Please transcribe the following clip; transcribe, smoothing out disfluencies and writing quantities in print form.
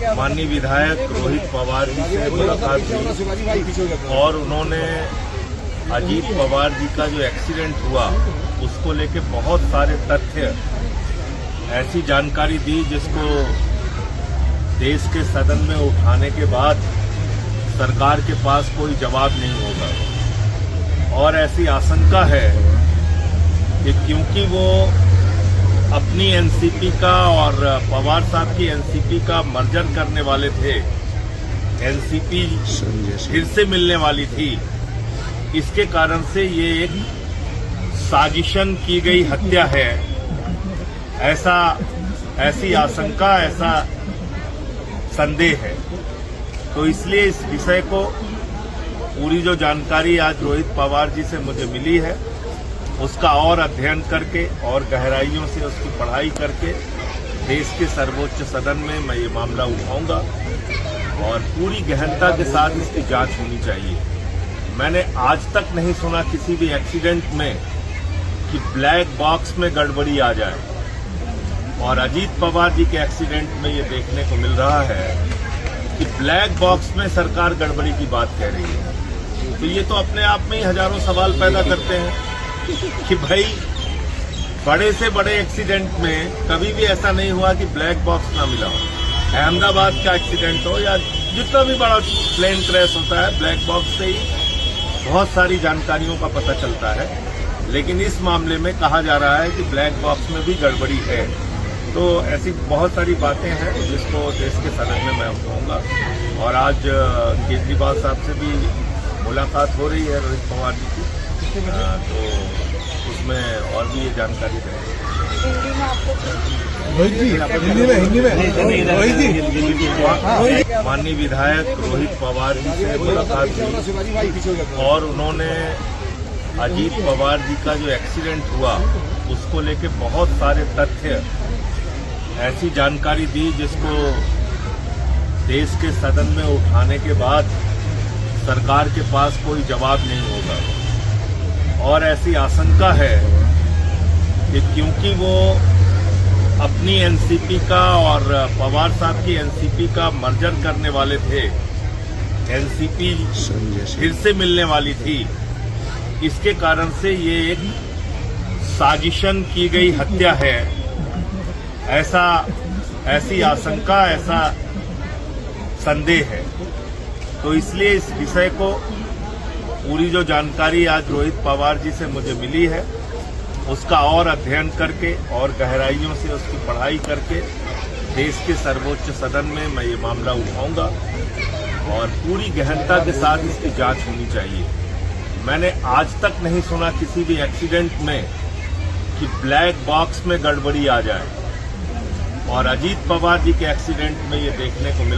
माननीय विधायक रोहित पवार जी से मुलाकात हुई और उन्होंने अजीत पवार जी का जो एक्सीडेंट हुआ उसको लेके बहुत सारे तथ्य, ऐसी जानकारी दी जिसको देश के सदन में उठाने के बाद सरकार के पास कोई जवाब नहीं होगा। और ऐसी आशंका है कि क्योंकि वो अपनी एनसीपी का और पवार साहब की एनसीपी का मर्जर करने वाले थे, एनसीपी फिर से मिलने वाली थी, इसके कारण से ये एक साजिशन की गई हत्या है, ऐसी आशंका, ऐसा संदेह है। तो इसलिए इस विषय को पूरी जो जानकारी आज रोहित पवार जी से मुझे मिली है उसका और अध्ययन करके और गहराइयों से उसकी पढ़ाई करके देश के सर्वोच्च सदन में मैं ये मामला उठाऊंगा और पूरी गहनता के साथ इसकी जांच होनी चाहिए। मैंने आज तक नहीं सुना किसी भी एक्सीडेंट में कि ब्लैक बॉक्स में गड़बड़ी आ जाए, और अजीत पवार जी के एक्सीडेंट में ये देखने को मिल रहा है कि ब्लैक बॉक्स में सरकार गड़बड़ी की बात कह रही है। तो ये तो अपने आप में ही हजारों सवाल पैदा करते हैं कि भाई बड़े से बड़े एक्सीडेंट में कभी भी ऐसा नहीं हुआ कि ब्लैक बॉक्स ना मिला हो। अहमदाबाद का एक्सीडेंट हो या जितना भी बड़ा प्लेन क्रैश होता है, ब्लैक बॉक्स से ही बहुत सारी जानकारियों का पता चलता है। लेकिन इस मामले में कहा जा रहा है कि ब्लैक बॉक्स में भी गड़बड़ी है। तो ऐसी बहुत सारी बातें हैं जिसको देश के सदन में मैं उठाऊंगा। और आज केजरीवाल साहब से भी मुलाकात हो रही है रोहित पवार जी की, तो उसमें और भी ये जानकारी देंगे। माननीय विधायक रोहित पवार जी से मुलाकात हुई और उन्होंने अजीत पवार जी का जो एक्सीडेंट हुआ उसको लेके बहुत सारे तथ्य, ऐसी जानकारी दी जिसको देश के सदन में उठाने के बाद सरकार के पास कोई जवाब नहीं होगा। और ऐसी आशंका है कि क्योंकि वो अपनी एनसीपी का और पवार साहब की एनसीपी का मर्जर करने वाले थे, एनसीपी फिर से मिलने वाली थी, इसके कारण से ये एक साजिशन की गई हत्या है, ऐसी आशंका, ऐसा संदेह है। तो इसलिए इस विषय को पूरी जो जानकारी आज रोहित पवार जी से मुझे मिली है उसका और अध्ययन करके और गहराइयों से उसकी पढ़ाई करके देश के सर्वोच्च सदन में मैं ये मामला उठाऊंगा और पूरी गहनता के साथ इसकी जांच होनी चाहिए। मैंने आज तक नहीं सुना किसी भी एक्सीडेंट में कि ब्लैक बॉक्स में गड़बड़ी आ जाए, और अजीत पवार जी के एक्सीडेंट में ये देखने को मिल